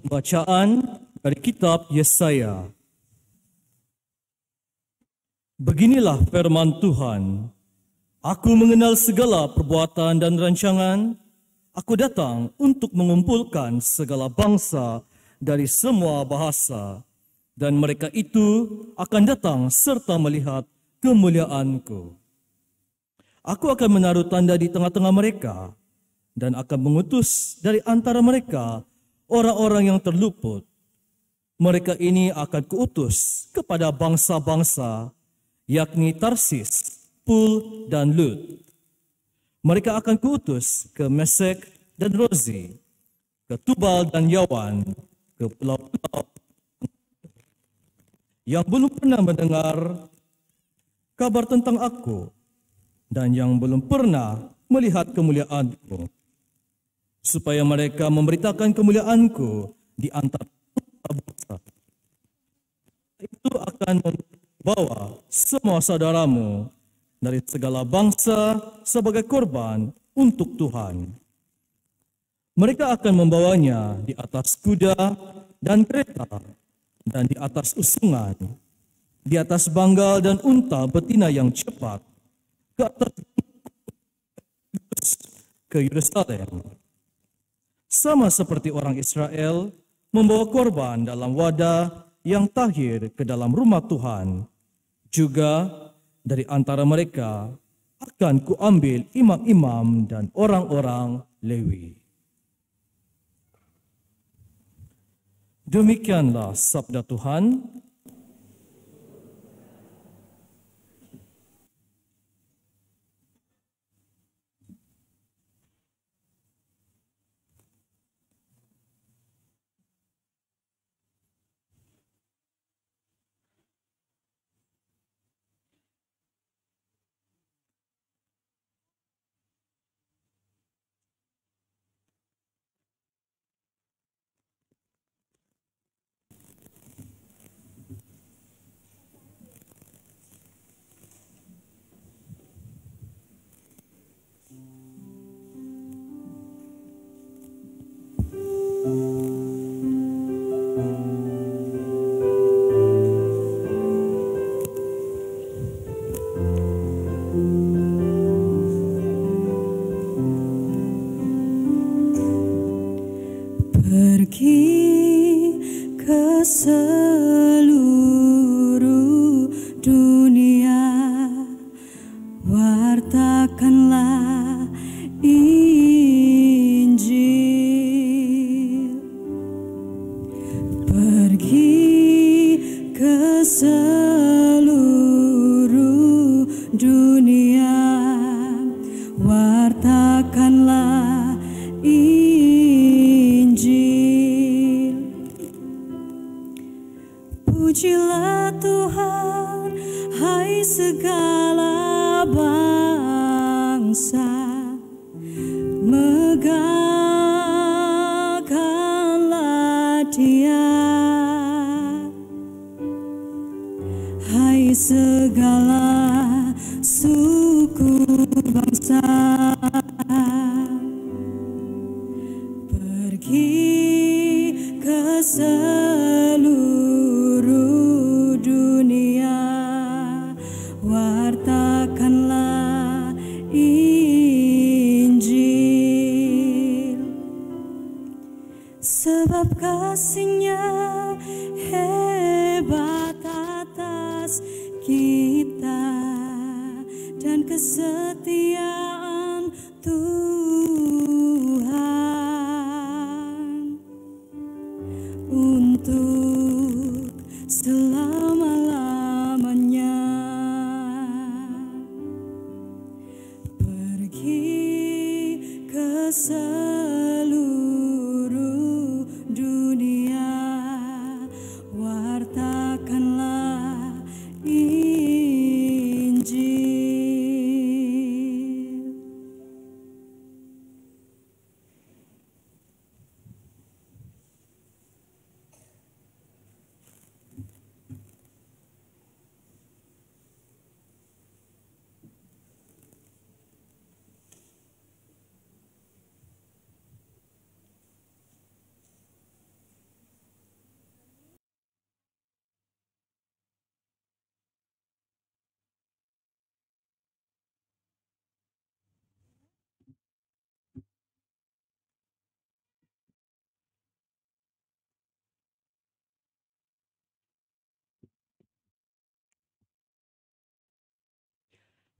Bacaan dari kitab Yesaya. Beginilah firman Tuhan. Aku mengenal segala perbuatan dan rancangan. Aku datang untuk mengumpulkan segala bangsa dari semua bahasa. Dan mereka itu akan datang serta melihat kemuliaanku. Aku akan menaruh tanda di tengah-tengah mereka dan akan mengutus dari antara mereka orang-orang yang terluput. Mereka ini akan kuutus kepada bangsa-bangsa, yakni Tarsis, Pul, dan Lut. Mereka akan kuutus ke Mesek dan Rozi, ke Tubal dan Yawan, ke pulau-pulau yang belum pernah mendengar kabar tentang aku dan yang belum pernah melihat kemuliaanku, supaya mereka memberitakan kemuliaanku di antara bangsa. Itu akan membawa semua saudaramu dari segala bangsa sebagai korban untuk Tuhan. Mereka akan membawanya di atas kuda dan kereta dan di atas usungan, di atas banggal dan unta betina yang cepat, ke atas ke Yerusalem. Sama seperti orang Israel membawa korban dalam wadah yang tahir ke dalam rumah Tuhan, juga dari antara mereka akan kuambil imam-imam dan orang-orang Lewi. Demikianlah sabda Tuhan. Seluruh dunia, wartakanlah Injil. Pergi ke seluruh dunia, wartakanlah Pujilah Tuhan, hai segala bangsa, megahkanlah Dia, hai segala suku bangsa. Pergi ke seluruh dunia, wartakanlah Injil. Sebab kasih-Nya hebat atas kita, dan kesetiaan Tuhan untuk selama-lamanya. Pergi ke seluruh dunia, wartakanlah Injil.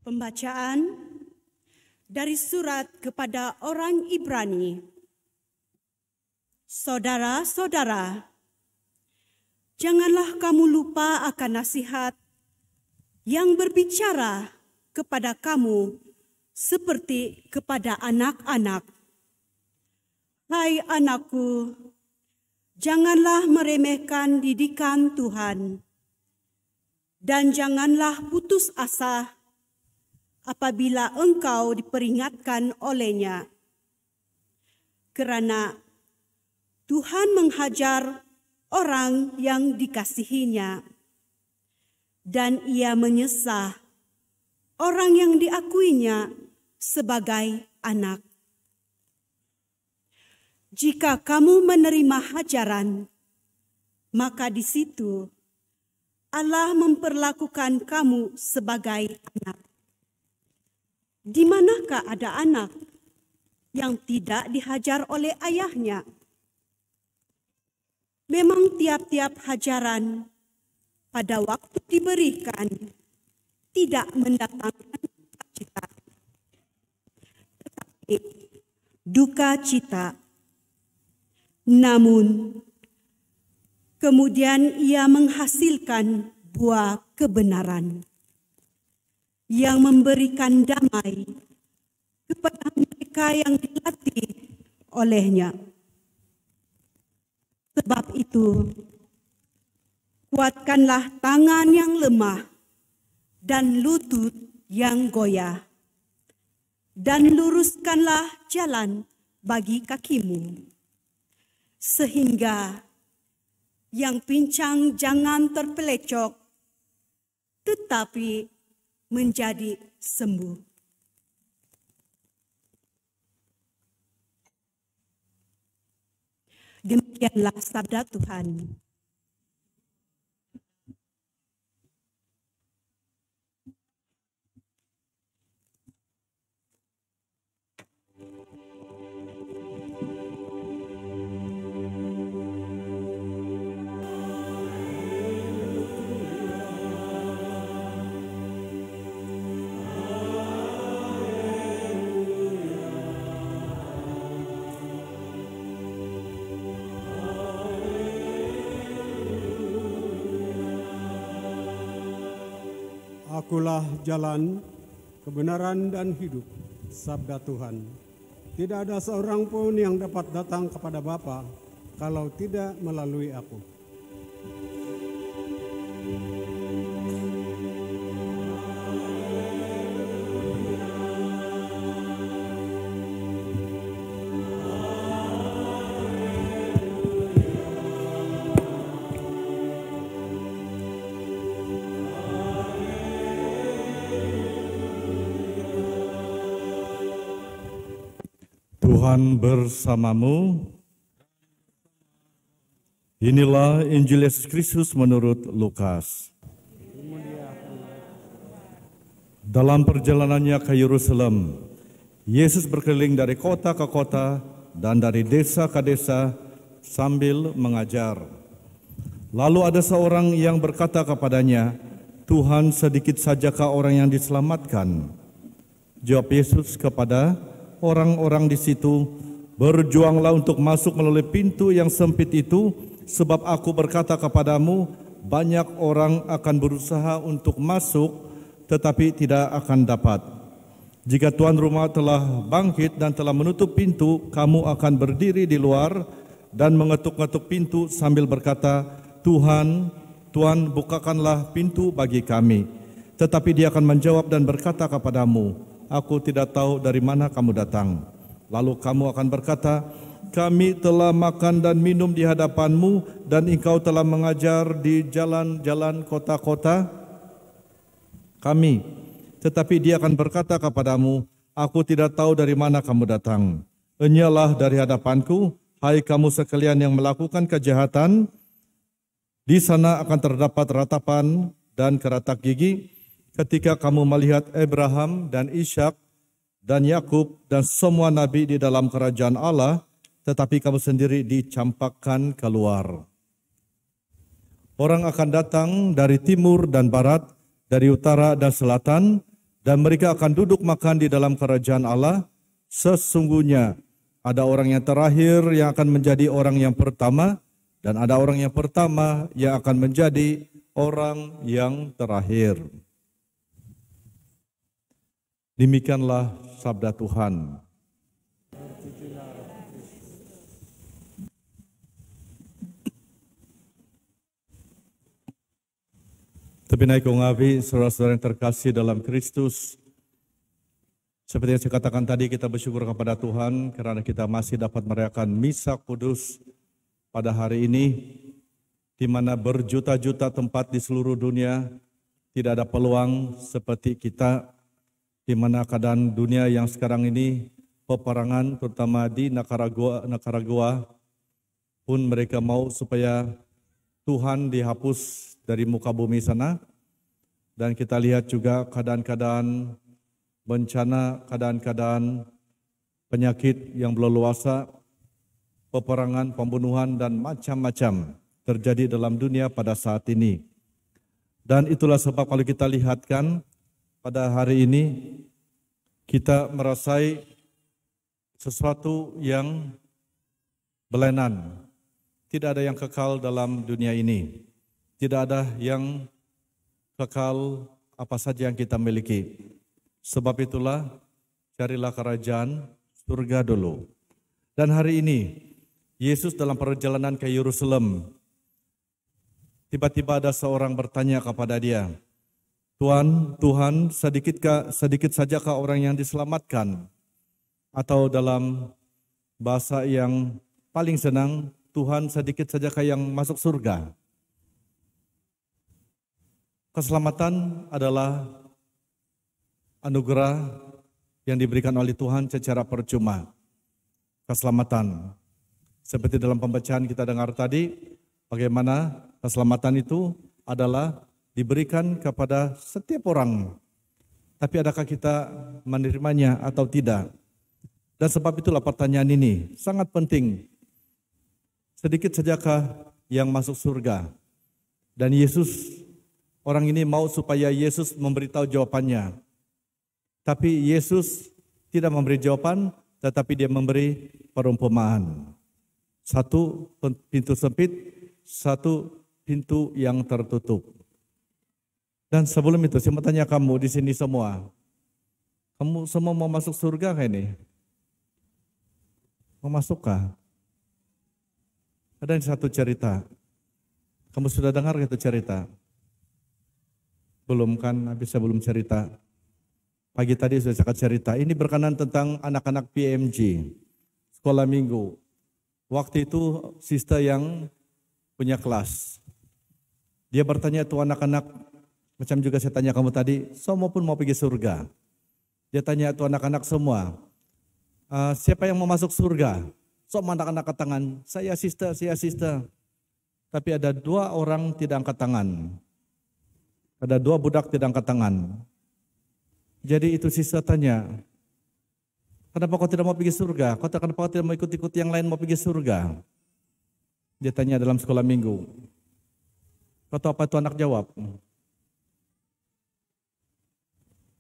Pembacaan dari surat kepada orang Ibrani. Saudara-saudara, janganlah kamu lupa akan nasihat yang berbicara kepada kamu seperti kepada anak-anak. Hai anakku, janganlah meremehkan didikan Tuhan, dan janganlah putus asa apabila engkau diperingatkan olehnya. Kerana Tuhan menghajar orang yang dikasihinya, dan ia menyesah orang yang diakuinya sebagai anak. Jika kamu menerima hajaran, maka di situ Allah memperlakukan kamu sebagai anak. Di manakah ada anak yang tidak dihajar oleh ayahnya? Memang tiap-tiap hajaran pada waktu diberikan tidak mendatangkan sukacita, tetapi duka cita. Namun, kemudian ia menghasilkan buah kebenaran yang memberikan damai kepada mereka yang dilatih olehnya. Sebab itu, kuatkanlah tangan yang lemah dan lutut yang goyah, dan luruskanlah jalan bagi kakimu, sehingga yang pincang jangan terpelecok, tetapi menjadi sembuh. Demikianlah sabda Tuhan. Akulah jalan, kebenaran dan hidup, sabda Tuhan. Tidak ada seorang pun yang dapat datang kepada Bapa kalau tidak melalui aku. Tuhan bersamamu. Inilah Injil Yesus Kristus menurut Lukas. Dalam perjalanannya ke Yerusalem, Yesus berkeliling dari kota ke kota dan dari desa ke desa sambil mengajar. Lalu ada seorang yang berkata kepadanya, "Tuhan, sedikit sajakah orang yang diselamatkan?" Jawab Yesus kepada orang-orang di situ, "Berjuanglah untuk masuk melalui pintu yang sempit itu, sebab aku berkata kepadamu, banyak orang akan berusaha untuk masuk, tetapi tidak akan dapat. Jika tuan rumah telah bangkit dan telah menutup pintu, kamu akan berdiri di luar dan mengetuk-ngetuk pintu sambil berkata, 'Tuhan, Tuhan, bukakanlah pintu bagi kami.' Tetapi dia akan menjawab dan berkata kepadamu, 'Aku tidak tahu dari mana kamu datang.' Lalu kamu akan berkata, 'Kami telah makan dan minum di hadapanmu, dan engkau telah mengajar di jalan-jalan kota-kota kami.' Tetapi dia akan berkata kepadamu, 'Aku tidak tahu dari mana kamu datang. Enyahlah dari hadapanku, hai kamu sekalian yang melakukan kejahatan. Di sana akan terdapat ratapan dan keratak gigi, ketika kamu melihat Abraham dan Ishak dan Yakub dan semua nabi di dalam kerajaan Allah, tetapi kamu sendiri dicampakkan keluar. Orang akan datang dari timur dan barat, dari utara dan selatan, dan mereka akan duduk makan di dalam kerajaan Allah. Sesungguhnya ada orang yang terakhir yang akan menjadi orang yang pertama, dan ada orang yang pertama yang akan menjadi orang yang terakhir. Demikianlah sabda Tuhan. Tapi kong abi, saudara-saudara yang terkasih dalam Kristus, seperti yang saya katakan tadi, kita bersyukur kepada Tuhan karena kita masih dapat merayakan Misa Kudus pada hari ini, di mana berjuta-juta tempat di seluruh dunia tidak ada peluang seperti kita, di mana keadaan dunia yang sekarang ini peperangan, terutama di Nicaragua pun mereka mau supaya Tuhan dihapus dari muka bumi sana. Dan kita lihat juga keadaan-keadaan bencana, keadaan-keadaan penyakit yang berleluasa, peperangan, pembunuhan, dan macam-macam terjadi dalam dunia pada saat ini. Dan itulah sebab kalau kita lihatkan pada hari ini, kita merasai sesuatu yang belenan. Tidak ada yang kekal dalam dunia ini. Tidak ada yang kekal apa saja yang kita miliki. Sebab itulah carilah kerajaan surga dulu. Dan hari ini Yesus dalam perjalanan ke Yerusalem, tiba-tiba ada seorang bertanya kepada dia, Tuhan, sedikit sajakah orang yang diselamatkan? Atau dalam bahasa yang paling senang, Tuhan, sedikit sajakah yang masuk surga? Keselamatan adalah anugerah yang diberikan oleh Tuhan secara percuma. Keselamatan. Seperti dalam pembacaan kita dengar tadi, bagaimana keselamatan itu adalah diberikan kepada setiap orang. Tapi adakah kita menerimanya atau tidak? Dan sebab itulah pertanyaan ini sangat penting. Sedikit sajakah yang masuk surga? Dan Yesus, orang ini mau supaya Yesus memberitahu jawabannya. Tapi Yesus tidak memberi jawaban, tetapi dia memberi perumpamaan. Satu pintu sempit, satu pintu yang tertutup. Dan sebelum itu saya mau tanya kamu di sini semua. Kamu semua mau masuk surga kah ini? Mau masukkah? Ada satu cerita. Kamu sudah dengar itu cerita? Belum kan, habis saya belum cerita. Pagi tadi sudah saya cerita. Ini berkenan tentang anak-anak PMG, sekolah minggu. Waktu itu sister yang punya kelas. Dia bertanya tuh anak-anak, macam juga saya tanya kamu tadi, semua pun mau pergi surga. Dia tanya tuh anak-anak semua, siapa yang mau masuk surga? Semua anak-anak angkat tangan, saya sister. Tapi ada 2 orang tidak angkat tangan. Ada 2 budak tidak angkat tangan. Jadi itu sister tanya, kenapa kau tidak mau pergi surga? Kenapa kau tidak mau ikut-ikut yang lain mau pergi surga? Dia tanya dalam sekolah minggu. Kau tahu apa itu anak jawab?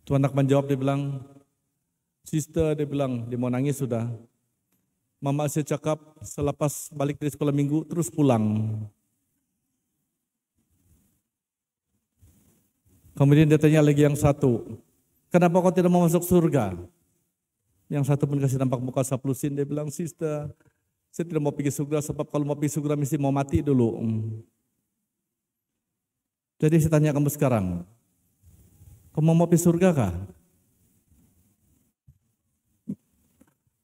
Itu anak menjawab, dia bilang, sister, dia bilang, dia mau nangis sudah. Mama saya cakap selepas balik dari sekolah minggu terus pulang. Kemudian dia tanya lagi yang satu, kenapa kau tidak mau masuk surga? Yang satu pun kasih nampak muka saplusin, dia bilang, sister, saya tidak mau pergi surga sebab kalau mau pergi surga mesti mau mati dulu. Jadi saya tanya kamu sekarang, kamu mau pergi surga kah?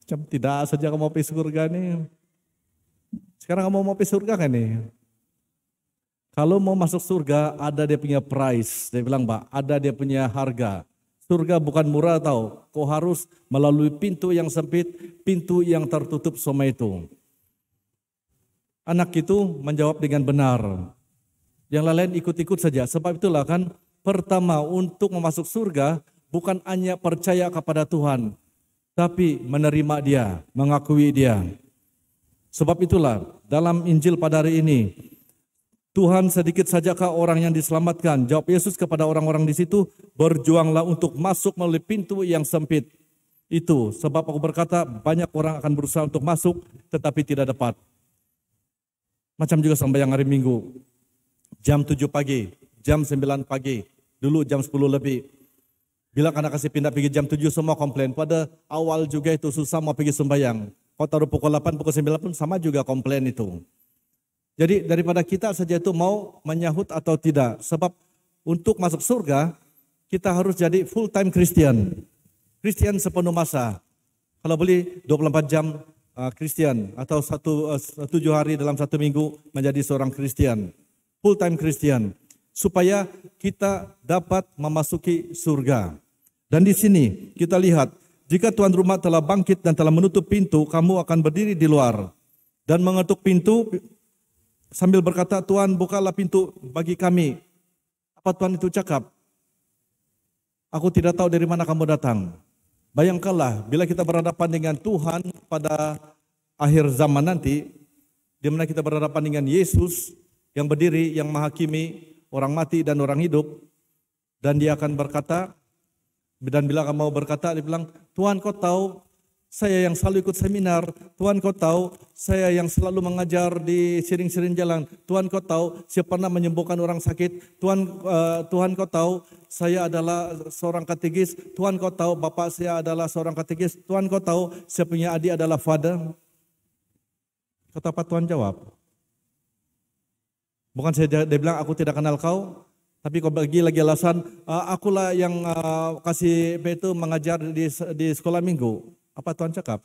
Macam tidak saja kamu mau pergi surga nih. Sekarang kamu mau pergi surga kan nih? Kalau mau masuk surga ada dia punya price. Dia bilang, Pak, ada dia punya harga. Surga bukan murah tau. Kau harus melalui pintu yang sempit, pintu yang tertutup semua itu. Anak itu menjawab dengan benar. Yang lain ikut-ikut saja. Sebab itulah kan pertama untuk masuk surga bukan hanya percaya kepada Tuhan, tapi menerima dia, mengakui dia. Sebab itulah dalam Injil pada hari ini, Tuhan, sedikit sajakah orang yang diselamatkan? Jawab Yesus kepada orang-orang di situ, berjuanglah untuk masuk melalui pintu yang sempit. Itu sebab aku berkata, banyak orang akan berusaha untuk masuk tetapi tidak dapat. Macam juga sembahyang hari Minggu. Jam 7 pagi, jam 9 pagi, dulu jam 10 lebih. Bila anak kasih pindah pergi jam 7 semua komplain. Pada awal juga itu susah mau pergi sembahyang. Kau taruh pukul 8, pukul 9 pun sama juga komplain itu. Jadi daripada kita saja itu mau menyahut atau tidak. Sebab untuk masuk surga, kita harus jadi full time Christian. Christian sepenuh masa. Kalau boleh 24 jam Christian. Atau 7 hari dalam 1 minggu menjadi seorang Christian. Full time Christian. Supaya kita dapat memasuki surga. Dan di sini kita lihat, jika tuan rumah telah bangkit dan telah menutup pintu, kamu akan berdiri di luar. Dan mengetuk pintu, sambil berkata, Tuhan bukalah pintu bagi kami. Apa Tuhan itu cakap? Aku tidak tahu dari mana kamu datang. Bayangkanlah bila kita berhadapan dengan Tuhan pada akhir zaman nanti, di mana kita berhadapan dengan Yesus yang berdiri, yang menghakimi orang mati dan orang hidup. Dan dia akan berkata, dan bila kamu mau berkata, dia bilang, Tuhan kau tahu, saya yang selalu ikut seminar. Tuhan kau tahu, saya yang selalu mengajar di siring-siring jalan. Tuhan kau tahu, saya pernah menyembuhkan orang sakit. Tuhan kau tahu, saya adalah seorang katekis. Tuhan kau tahu, bapak saya adalah seorang katekis. Tuhan kau tahu, saya punya adik adalah father. Kata apa Tuhan jawab? Bukan dia bilang, aku tidak kenal kau. Tapi kau bagi lagi alasan, akulah yang kasih itu mengajar di sekolah minggu. Apa Tuhan cakap?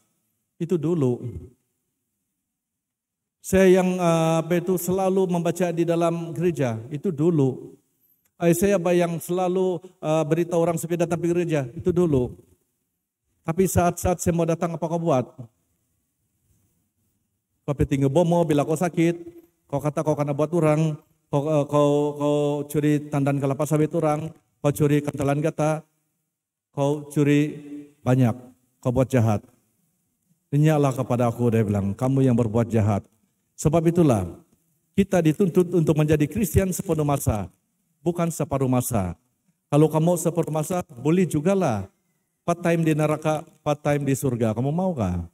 Itu dulu. Saya yang itu selalu membaca di dalam gereja. Itu dulu. Saya yang selalu beritahu orang supaya datang ke gereja. Itu dulu. Tapi saat-saat saya mau datang, apa kau buat? Kau tinggal bomo bila kau sakit. Kau kata kau kena buat orang. Kau curi tandan kelapa sawit orang. Kau curi kantalan gata. Kau curi banyak. Kau buat jahat. Ingatlah kepada aku, dia bilang, kamu yang berbuat jahat. Sebab itulah, kita dituntut untuk menjadi Kristen sepenuh masa, bukan separuh masa. Kalau kamu separuh masa, boleh juga lah. Part time di neraka, part time di surga. Kamu mau kah?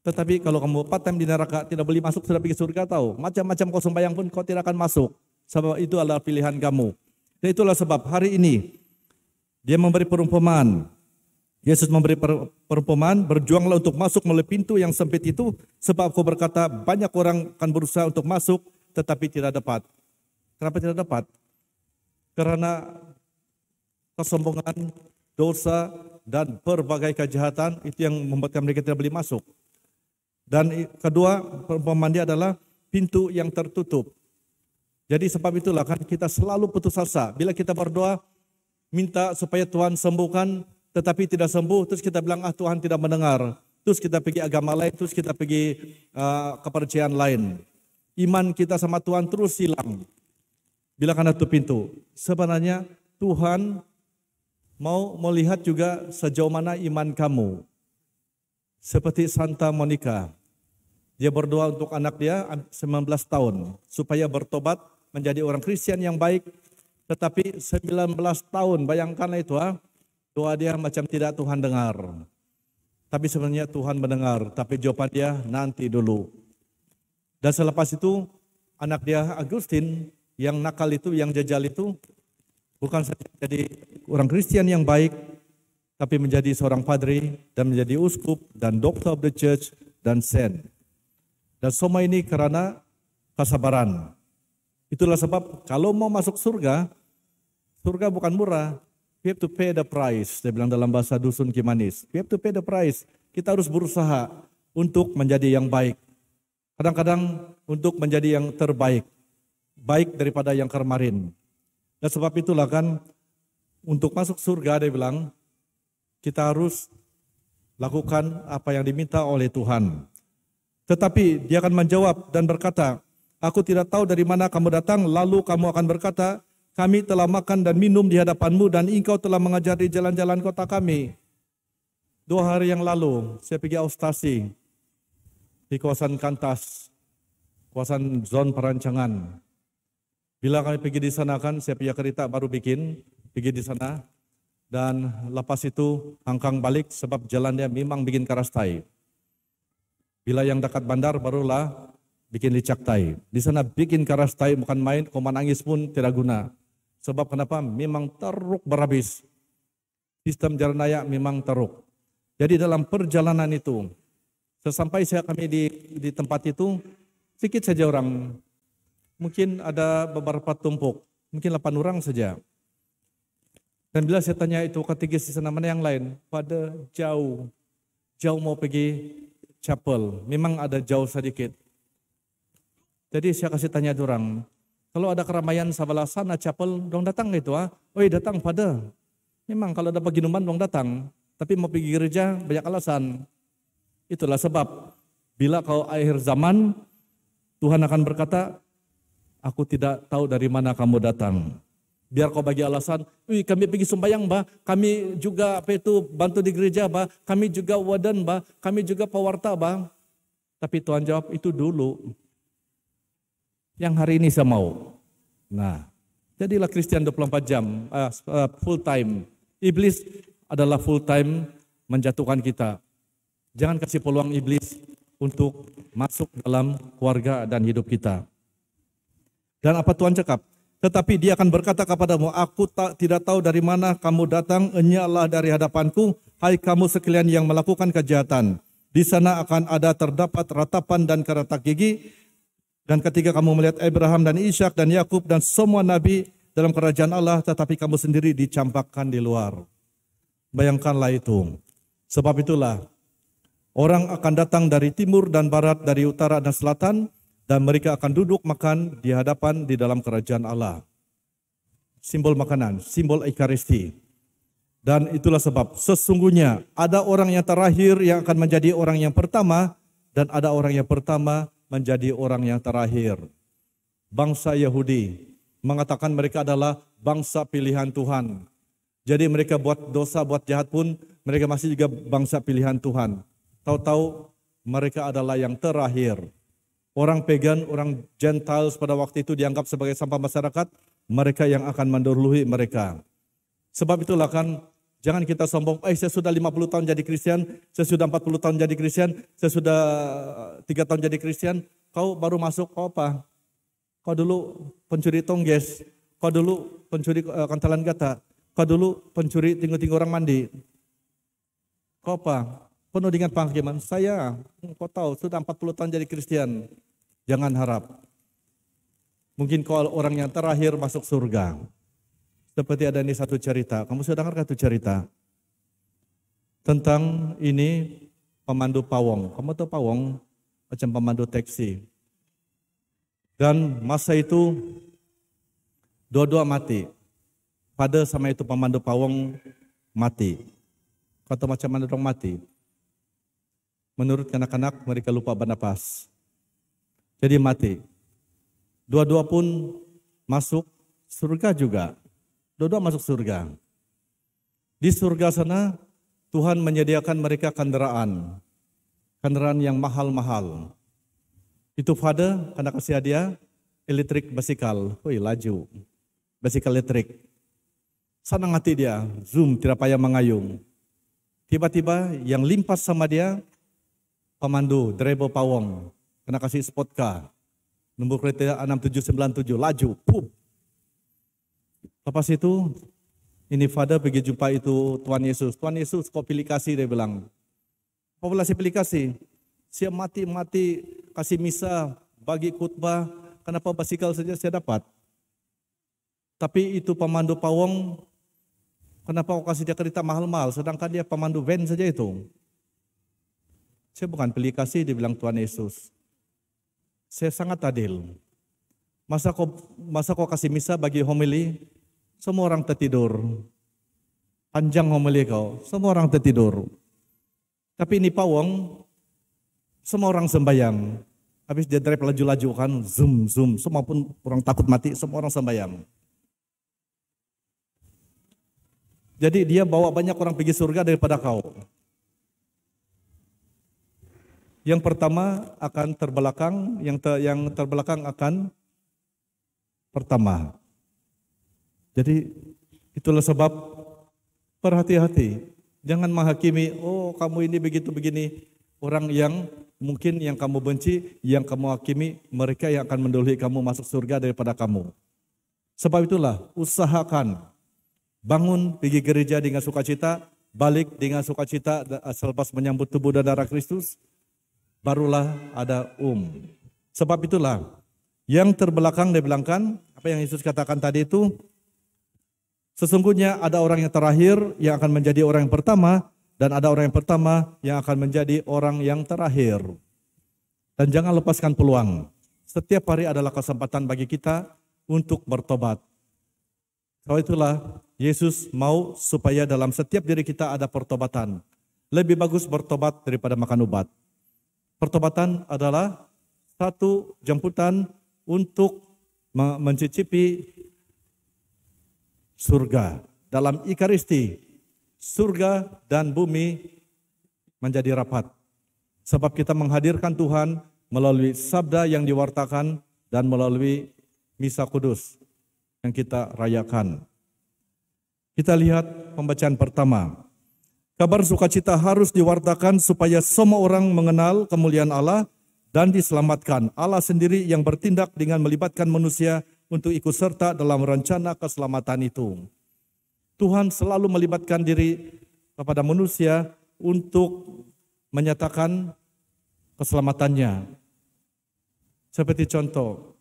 Tetapi kalau kamu part time di neraka, tidak boleh masuk, sudah pergi surga tahu. Macam-macam kau sembahyang pun kau tidak akan masuk. Sebab itu adalah pilihan kamu. Dan itulah sebab hari ini, dia memberi perumpamaan. Yesus memberi perumpamaan, berjuanglah untuk masuk melalui pintu yang sempit itu, sebab aku berkata banyak orang akan berusaha untuk masuk, tetapi tidak dapat. Kenapa tidak dapat? Karena kesombongan, dosa, dan berbagai kejahatan itu yang membuatkan mereka tidak boleh masuk. Dan kedua, perumpamaan dia adalah pintu yang tertutup. Jadi sebab itulah kan kita selalu putus asa. Bila kita berdoa, minta supaya Tuhan sembuhkan, tetapi tidak sembuh, terus kita bilang, Tuhan tidak mendengar. Terus kita pergi agama lain, terus kita pergi kepercayaan lain. Iman kita sama Tuhan terus hilang. Bila karena itu pintu. Sebenarnya Tuhan mau melihat juga sejauh mana iman kamu. Seperti Santa Monica. Dia berdoa untuk anak dia 19 tahun. Supaya bertobat menjadi orang Kristen yang baik. Tetapi 19 tahun, bayangkanlah itu doa dia macam tidak Tuhan dengar. Tapi sebenarnya Tuhan mendengar, tapi jawaban dia nanti dulu. Dan selepas itu anak dia Agustin yang nakal itu, yang jajal itu, bukan saja jadi orang Kristen yang baik, tapi menjadi seorang padri dan menjadi uskup dan doctor of the church dan saint. Dan semua ini karena kesabaran. Itulah sebab kalau mau masuk surga, surga bukan murah. We have to pay the price. Dia bilang dalam bahasa dusun Kimanis. We have to pay the price. Kita harus berusaha untuk menjadi yang baik. Kadang-kadang untuk menjadi yang terbaik. Baik daripada yang kemarin. Dan sebab itulah kan untuk masuk surga dia bilang kita harus lakukan apa yang diminta oleh Tuhan. Tetapi dia akan menjawab dan berkata, aku tidak tahu dari mana kamu datang, lalu kamu akan berkata, kami telah makan dan minum di hadapanmu dan engkau telah mengajar di jalan-jalan kota kami. 2 hari yang lalu saya pergi austasi di kawasan Kantas. kawasan zon perancangan. Bila kami pergi di sana kan, saya punya kereta baru pergi di sana. Dan lepas itu hangkang balik sebab jalannya memang bikin keras tai. Bila yang dekat bandar barulah bikin licak tai. Di sana bikin keras tai bukan main, kau menangis pun tidak guna. Sebab kenapa? Memang teruk berhabis. Sistem jalan raya memang teruk. Jadi dalam perjalanan itu, sesampai kami di tempat itu, sedikit saja orang. Mungkin ada beberapa tumpuk, mungkin 8 orang saja. Dan bila saya tanya itu katekis di sana mana yang lain, pada jauh mau pergi chapel, memang ada jauh sedikit. Jadi saya kasih tanya orang, kalau ada keramaian sebelah sana chapel, dong datang gitu ah? Oi datang pada. Memang kalau ada pengiriman dong datang, tapi mau pergi gereja banyak alasan. Itulah sebab bila kau akhir zaman, Tuhan akan berkata, aku tidak tahu dari mana kamu datang. Biar kau bagi alasan, kami pergi sembahyang bah, kami juga bantu di gereja bah, kami juga wadan bah, kami juga pewarta bah. Tapi Tuhan jawab itu dulu. Yang hari ini saya mau. Nah, jadilah Kristen 24 jam, full time. Iblis adalah full time menjatuhkan kita. Jangan kasih peluang iblis untuk masuk dalam keluarga dan hidup kita. Dan apa Tuhan cakap? Tetapi dia akan berkata kepadamu, aku tidak tahu dari mana kamu datang, enyahlah dari hadapanku, hai kamu sekalian yang melakukan kejahatan. Di sana akan ada terdapat ratapan dan keretak gigi, dan ketika kamu melihat Abraham dan Ishak dan Yakub dan semua nabi dalam kerajaan Allah, tetapi kamu sendiri dicampakkan di luar. Bayangkanlah itu. Sebab itulah, orang akan datang dari timur dan barat, dari utara dan selatan, dan mereka akan duduk makan di hadapan di dalam kerajaan Allah. Simbol makanan, simbol Ekaristi. Dan itulah sebab sesungguhnya ada orang yang terakhir yang akan menjadi orang yang pertama, dan ada orang yang pertama menjadi orang yang terakhir. Bangsa Yahudi mengatakan mereka adalah bangsa pilihan Tuhan. Jadi mereka buat dosa, buat jahat pun mereka masih juga bangsa pilihan Tuhan. Tahu-tahu mereka adalah yang terakhir. Orang pagan, orang Gentiles pada waktu itu dianggap sebagai sampah masyarakat, mereka yang akan mendahului mereka. Sebab itulah kan, jangan kita sombong, saya sudah 50 tahun jadi Kristen, saya sudah 40 tahun jadi Kristen, saya sudah 3 tahun jadi Kristen, kau baru masuk, kau apa? Kau dulu pencuri tongges, kau dulu pencuri kantalan gata, kau dulu pencuri tinggu-tinggu orang mandi. Kau apa? Penuh dengan penghakiman, saya, kau tahu, sudah 40 tahun jadi Kristen. Jangan harap. Mungkin kau orang yang terakhir masuk surga. Seperti ada ini satu cerita, kamu sudah dengar satu cerita? Tentang ini pemandu pawong. Kamu tahu pawong? Macam pemandu taksi. Dan masa itu, dua-dua mati. Pada sama itu pemandu pawong mati. Kata macam mana orang mati? Menurut anak-anak mereka lupa bernapas. Jadi mati. Dua-dua pun masuk surga juga. Dua-dua masuk surga. Di surga sana Tuhan menyediakan mereka kendaraan. Kendaraan yang mahal-mahal. Itu pada karena kasih hadiah elektrik basikal. Wih laju. Basikal elektrik. Senang hati dia. Zoom tidak payah mengayung. Tiba-tiba yang limpas sama dia pemandu, driver pawong, kena kasih spot car, nomor kereta 6797, laju, pup. Lepas itu, ini Father pergi jumpa itu Tuhan Yesus. Tuhan Yesus, kau pilih kasih, dia bilang. Kau pilih kasih, siap mati, kasih misa, bagi khutbah, kenapa basikal saja saya dapat? Tapi itu pemandu pawong, kenapa kau kasih dia kereta mahal-mahal, sedangkan dia pemandu van saja itu. Saya bukan pilih kasih, dibilang Tuhan Yesus. Saya sangat adil. Masa kau kasih misa bagi homili, semua orang tertidur. Panjang homili kau, semua orang tertidur. Tapi ini pawong, semua orang sembahyang. Habis dia drive laju-laju kan, zoom, semua pun orang takut mati, semua orang sembahyang. Jadi dia bawa banyak orang pergi surga daripada kau. Yang pertama akan terbelakang, yang terbelakang akan pertama. Jadi itulah sebab berhati-hati. Jangan menghakimi, oh kamu ini begitu begini. Orang yang mungkin yang kamu benci, yang kamu hakimi, mereka yang akan mendahului kamu masuk surga daripada kamu. Sebab itulah usahakan bangun pergi gereja dengan sukacita, balik dengan sukacita selepas menyambut tubuh dan darah Kristus, barulah ada Sebab itulah yang terbelakang dibilangkan, apa yang Yesus katakan tadi itu, sesungguhnya ada orang yang terakhir yang akan menjadi orang yang pertama, dan ada orang yang pertama yang akan menjadi orang yang terakhir. Dan jangan lepaskan peluang. Setiap hari adalah kesempatan bagi kita untuk bertobat. Kalau itulah Yesus mau supaya dalam setiap diri kita ada pertobatan. Lebih bagus bertobat daripada makan obat. Pertobatan adalah satu jemputan untuk mencicipi surga. Dalam Ekaristi, surga dan bumi menjadi rapat. Sebab kita menghadirkan Tuhan melalui sabda yang diwartakan dan melalui misa kudus yang kita rayakan. Kita lihat pembacaan pertama. Kabar sukacita harus diwartakan supaya semua orang mengenal kemuliaan Allah dan diselamatkan. Allah sendiri yang bertindak dengan melibatkan manusia untuk ikut serta dalam rencana keselamatan itu. Tuhan selalu melibatkan diri kepada manusia untuk menyatakan keselamatannya. Seperti contoh,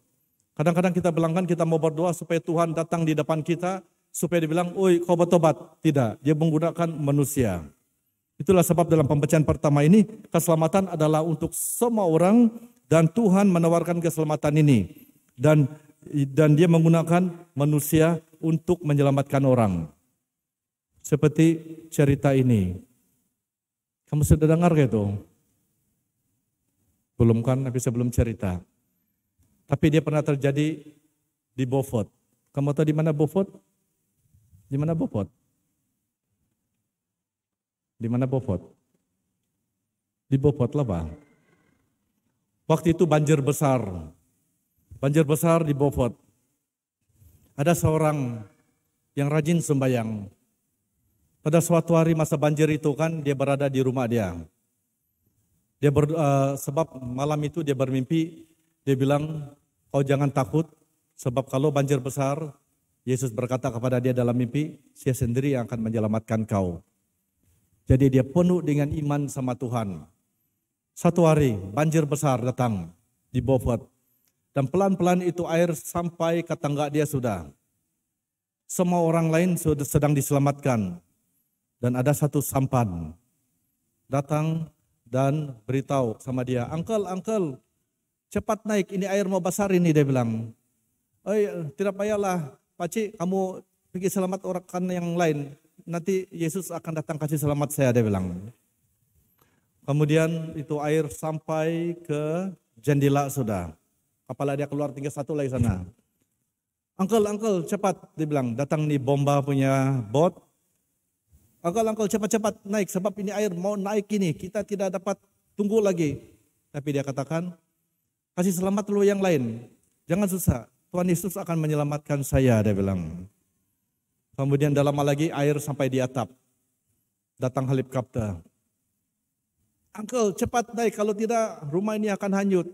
kadang-kadang kita bilangkan kita mau berdoa supaya Tuhan datang di depan kita, supaya dibilang, oi kau bertobat. Tidak, dia menggunakan manusia. Itulah sebab dalam pembacaan pertama ini, keselamatan adalah untuk semua orang dan Tuhan menawarkan keselamatan ini. Dan dia menggunakan manusia untuk menyelamatkan orang. Seperti cerita ini. Kamu sudah dengar gitu? Belum kan, tapi sebelum cerita. Tapi dia pernah terjadi di Beaufort. Kamu tahu di mana Beaufort? Di mana Beaufort? Di mana Beaufort? Di Beaufort lah Bang. Waktu itu banjir besar. Banjir besar di Beaufort. Ada seorang yang rajin sembahyang. Pada suatu hari masa banjir itu kan dia berada di rumah dia. Sebab malam itu dia bermimpi, dia bilang, kau jangan takut, sebab kalau banjir besar, Yesus berkata kepada dia dalam mimpi, saya sendiri yang akan menyelamatkan kau. Jadi dia penuh dengan iman sama Tuhan. Satu hari banjir besar datang di Beaufort. Dan pelan-pelan itu air sampai ke tangga dia sudah. Semua orang lain sudah sedang diselamatkan. Dan ada satu sampan datang dan beritahu sama dia, Uncle, cepat naik, ini air mau besar ini, dia bilang. Oh tidak payahlah, Pakcik, kamu pergi selamat orang yang lain. Nanti Yesus akan datang kasih selamat saya, dia bilang. Kemudian itu air sampai ke jendela sudah. Kepala dia keluar tinggal satu lagi sana. Uncle, cepat, dia bilang. Datang nih bomba punya bot. Uncle, cepat naik, sebab ini air mau naik ini. Kita tidak dapat tunggu lagi. Tapi dia katakan, kasih selamat dulu yang lain. Jangan susah. Tuhan Yesus akan menyelamatkan saya, dia bilang. Kemudian dalam lagi air sampai di atap. Datang helikopter. Uncle, cepat naik, kalau tidak rumah ini akan hanyut.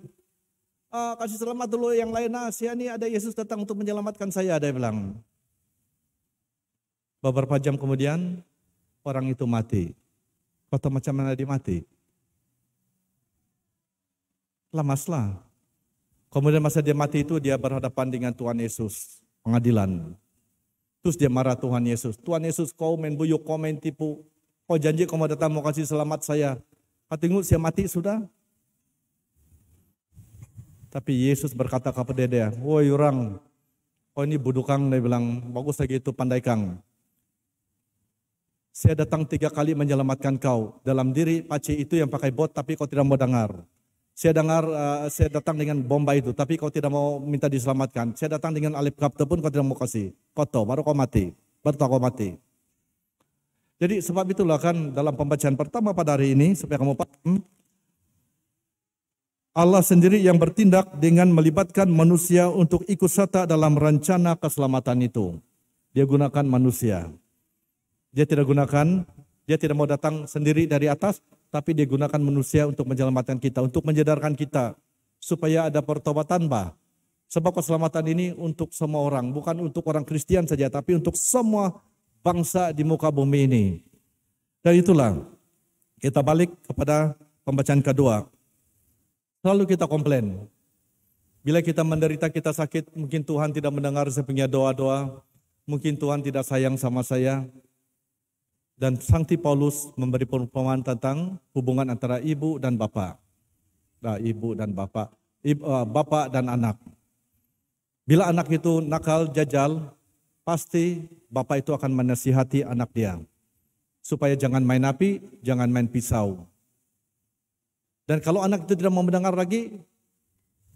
Kasih selamat dulu yang lain. Ini ada Yesus datang untuk menyelamatkan saya, dia bilang. Beberapa jam kemudian, orang itu mati. Kau tahu macam mana dia mati? Lemaslah. Kemudian masa dia mati itu dia berhadapan dengan Tuhan Yesus. Pengadilan. Terus dia marah Tuhan Yesus. Tuhan Yesus, kau main buyuk, kau main tipu. Kau janji kau mau datang mau kasih selamat saya. Kau tengok saya mati sudah. Tapi Yesus berkata kepada dia, woi orang, kau ini budukang, dia bilang, bagus lagi itu pandai kang. Saya datang 3 kali menyelamatkan kau. Dalam diri Pakcik itu yang pakai bot tapi kau tidak mau dengar. Saya datang dengan bomba itu, tapi kau tidak mau minta diselamatkan. Saya datang dengan helikopter pun kau tidak mau kasih. Kau tahu, baru kau mati. Jadi sebab itulah kan dalam pembacaan pertama pada hari ini, supaya kamu paham, Allah sendiri yang bertindak dengan melibatkan manusia untuk ikut serta dalam rencana keselamatan itu. Dia gunakan manusia. Dia tidak mau datang sendiri dari atas, tapi dia gunakan manusia untuk menyelamatkan kita, untuk menyadarkan kita supaya ada pertobatan, Sebab keselamatan ini untuk semua orang, bukan untuk orang Kristen saja, tapi untuk semua bangsa di muka bumi ini. Dan itulah, kita balik kepada pembacaan kedua. Selalu kita komplain. Bila kita menderita, kita sakit, mungkin Tuhan tidak mendengar saya punya doa-doa. Mungkin Tuhan tidak sayang sama saya. Dan Sankti Paulus memberi perumpamaan tentang hubungan antara ibu dan bapak. Ibu dan bapak. Bapak dan anak. Bila anak itu nakal, jajal, pasti bapak itu akan menasihati anak dia. Supaya jangan main api, jangan main pisau. Dan kalau anak itu tidak mau mendengar lagi,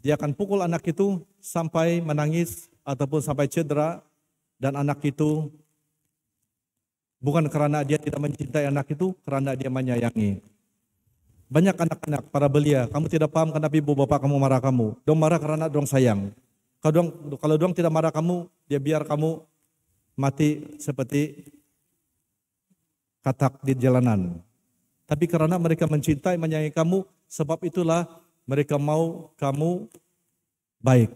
dia akan pukul anak itu sampai menangis ataupun sampai cedera. Dan anak itu bukan karena dia tidak mencintai anak itu, karena dia menyayangi. Banyak anak-anak para belia, kamu tidak paham kenapa ibu bapak kamu marah kamu. Dong marah karena dong sayang. Kalau dong tidak marah kamu, dia biar kamu mati seperti katak di jalanan. Tapi karena mereka mencintai, menyayangi kamu, sebab itulah mereka mau kamu baik.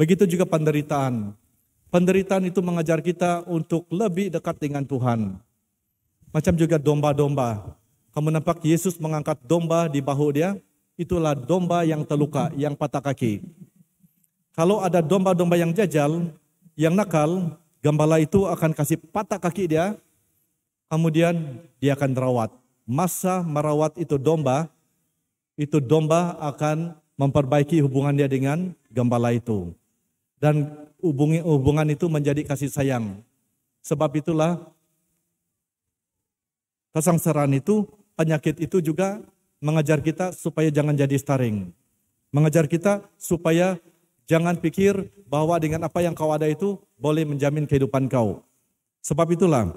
Begitu juga penderitaan. Penderitaan itu mengajar kita untuk lebih dekat dengan Tuhan. Macam juga domba-domba. Kamu nampak Yesus mengangkat domba di bahu dia, itulah domba yang terluka, yang patah kaki. Kalau ada domba-domba yang jajal, yang nakal, gembala itu akan kasih patah kaki dia, kemudian dia akan dirawat. Masa merawat itu domba akan memperbaiki hubungan dia dengan gembala itu. Dan hubungan itu menjadi kasih sayang. Sebab itulah kesengsaraan itu, penyakit itu juga mengajar kita supaya jangan jadi stalling. Mengajar kita supaya jangan pikir bahwa dengan apa yang kau ada itu boleh menjamin kehidupan kau. Sebab itulah,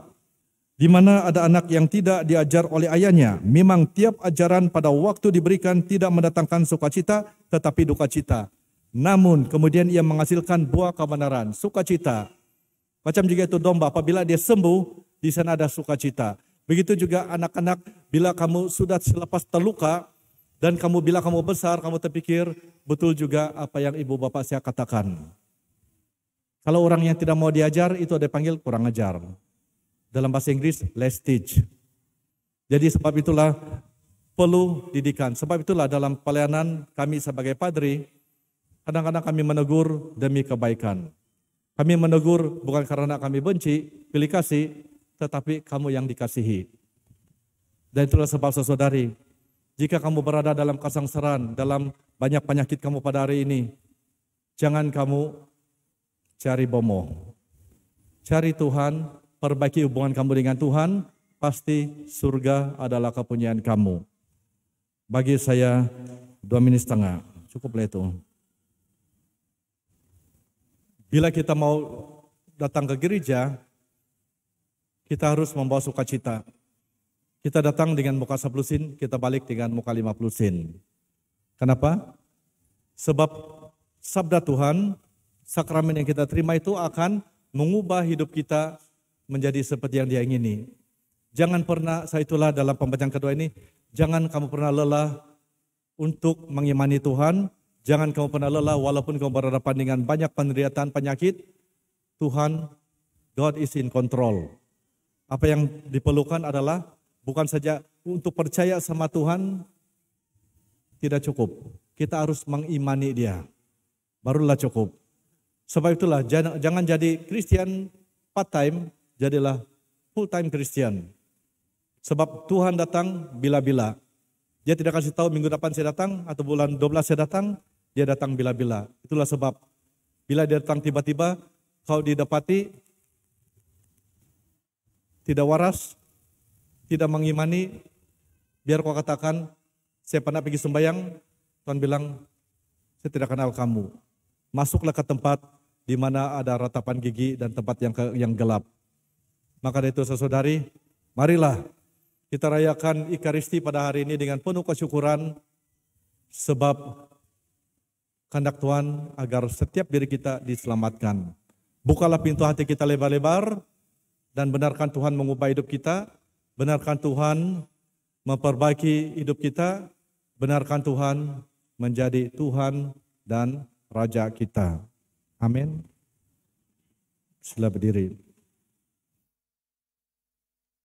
di mana ada anak yang tidak diajar oleh ayahnya, memang tiap ajaran pada waktu diberikan tidak mendatangkan sukacita, tetapi duka cita. Namun kemudian ia menghasilkan buah kebenaran, sukacita. Macam juga itu domba, apabila dia sembuh, di sana ada sukacita. Begitu juga anak-anak, bila kamu sudah selepas terluka, dan bila kamu besar, kamu terpikir, betul juga apa yang ibu bapak saya katakan. Kalau orang yang tidak mau diajar, itu ada dipanggil kurang ajar. Dalam bahasa Inggris, let's teach. Jadi sebab itulah perlu didikan. Sebab itulah dalam pelayanan kami sebagai padri, kadang-kadang kami menegur demi kebaikan. Kami menegur bukan karena kami benci, pilih kasih, tetapi kamu yang dikasihi. Dan itulah sebab saudari, jika kamu berada dalam kesengsaraan, dalam banyak penyakit kamu pada hari ini, jangan kamu cari bomo. Cari Tuhan, perbaiki hubungan kamu dengan Tuhan, pasti surga adalah kepunyaan kamu. Bagi saya 2 menit setengah, cukuplah itu. Bila kita mau datang ke gereja, kita harus membawa sukacita. Kita datang dengan muka 10 sen, kita balik dengan muka 50 sen. Kenapa? Sebab sabda Tuhan, sakramen yang kita terima itu akan mengubah hidup kita menjadi seperti yang dia ingini. Jangan pernah, saya itulah dalam pembacaan kedua ini, jangan kamu pernah lelah untuk mengimani Tuhan. Jangan kamu pernah lelah walaupun kamu berhadapan dengan banyak penderitaan, penyakit. Tuhan, God is in control. Apa yang diperlukan adalah bukan saja untuk percaya sama Tuhan, tidak cukup. Kita harus mengimani dia, barulah cukup. Sebab itulah jangan jadi Kristen part-time, jadilah full-time Christian. Sebab Tuhan datang bila-bila. Dia tidak kasih tahu minggu depan saya datang atau bulan 12 saya datang, dia datang bila-bila. Itulah sebab bila dia datang tiba-tiba, kau didapati tidak waras, tidak mengimani, biar kau katakan, saya pernah pergi sembahyang, Tuhan bilang, saya tidak kenal kamu. Masuklah ke tempat di mana ada ratapan gigi dan tempat yang gelap. Maka dari itu saudari, marilah kita rayakan Ekaristi pada hari ini dengan penuh kesyukuran. Sebab kehendak Tuhan agar setiap diri kita diselamatkan. Bukalah pintu hati kita lebar-lebar dan benarkan Tuhan mengubah hidup kita, benarkan Tuhan memperbaiki hidup kita, benarkan Tuhan menjadi Tuhan dan Raja kita. Amin. Sila berdiri.